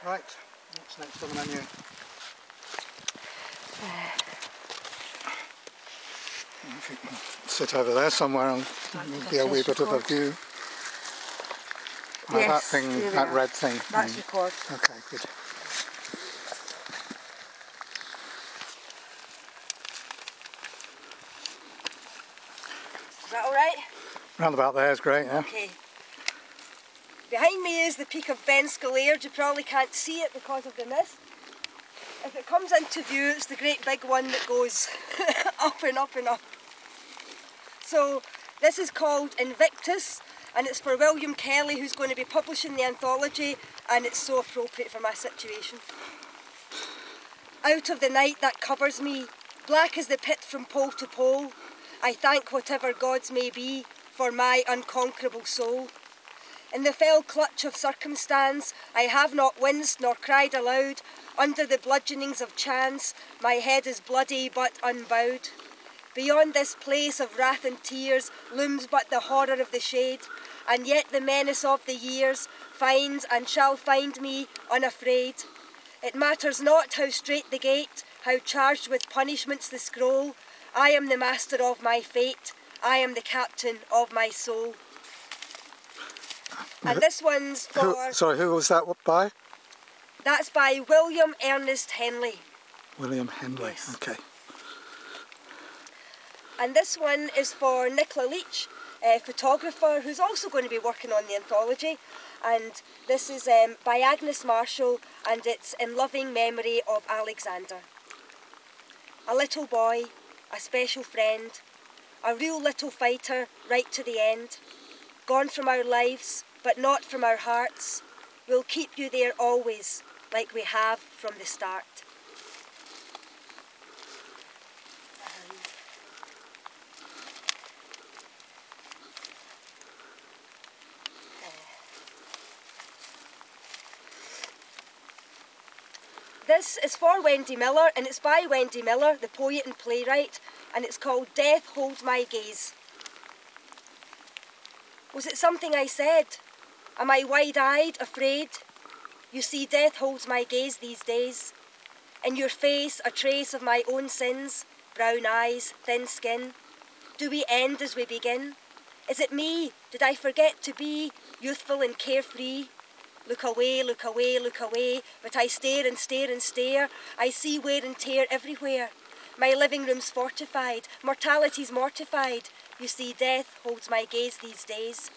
Right, what's next on the menu? If you can sit over there somewhere and there'll be a wee bit of a view. Yes, that thing, that red thing. That's record. Okay, good. Is that alright? Round about there is great, yeah. Okay. Behind me is the peak of Ben Sgulaird. You probably can't see it because of the mist. If it comes into view, it's the great big one that goes up and up and up. So this is called Invictus, and it's for William Kelly, who's going to be publishing the anthology, and it's so appropriate for my situation. Out of the night that covers me, black as the pit from pole to pole, I thank whatever gods may be for my unconquerable soul. In the fell clutch of circumstance, I have not winced nor cried aloud. Under the bludgeonings of chance, my head is bloody but unbowed. Beyond this place of wrath and tears looms but the horror of the shade, and yet the menace of the years finds and shall find me unafraid. It matters not how strait the gate, how charged with punishments the scroll. I am the master of my fate, I am the captain of my soul. And this one's for... Sorry, who was that by? That's by William Ernest Henley. William Henley, yes. Okay. And this one is for Nicola Leach, a photographer who's also going to be working on the anthology. And this is by Agnes Marshall, and it's in loving memory of Alexander. A little boy, a special friend, a real little fighter right to the end. Gone from our lives, but not from our hearts. We'll keep you there always, like we have from the start. This is for Wendy Miller, and it's by Wendy Miller, the poet and playwright, and it's called Death Holds My Gaze. Was it something I said? Am I wide-eyed, afraid? You see, death holds my gaze these days. In your face, a trace of my own sins, brown eyes, thin skin. Do we end as we begin? Is it me? Did I forget to be youthful and carefree? Look away, look away, look away, but I stare and stare and stare. I see wear and tear everywhere. My living room's fortified, mortality's mortified. You see, death holds my gaze these days.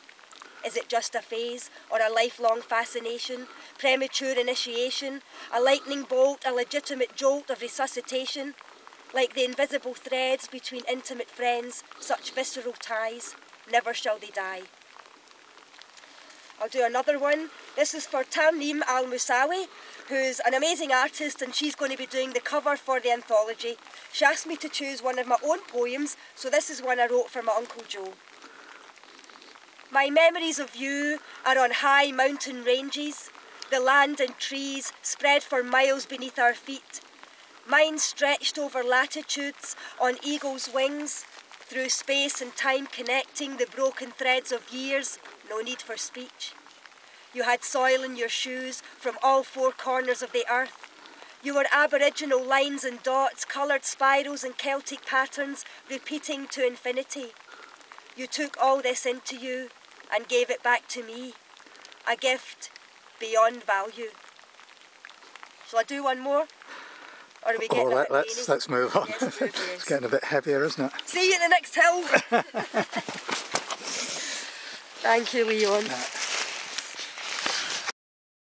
Is it just a phase, or a lifelong fascination, premature initiation, a lightning bolt, a legitimate jolt of resuscitation? Like the invisible threads between intimate friends, such visceral ties, never shall they die. I'll do another one. This is for Tarneem Al-Musawi, who's an amazing artist, and she's going to be doing the cover for the anthology. She asked me to choose one of my own poems, so this is one I wrote for my Uncle Joe. My memories of you are on high mountain ranges, the land and trees spread for miles beneath our feet. Mine stretched over latitudes on eagle's wings, through space and time connecting the broken threads of years, no need for speech. You had soil in your shoes from all four corners of the earth. You were aboriginal lines and dots, coloured spirals and Celtic patterns, repeating to infinity. You took all this into you and gave it back to me, a gift beyond value. Shall I do one more? Or are we getting a bit let's move on. Yes, move, yes. It's getting a bit heavier, isn't it? See you at the next hill. Thank you, Leon.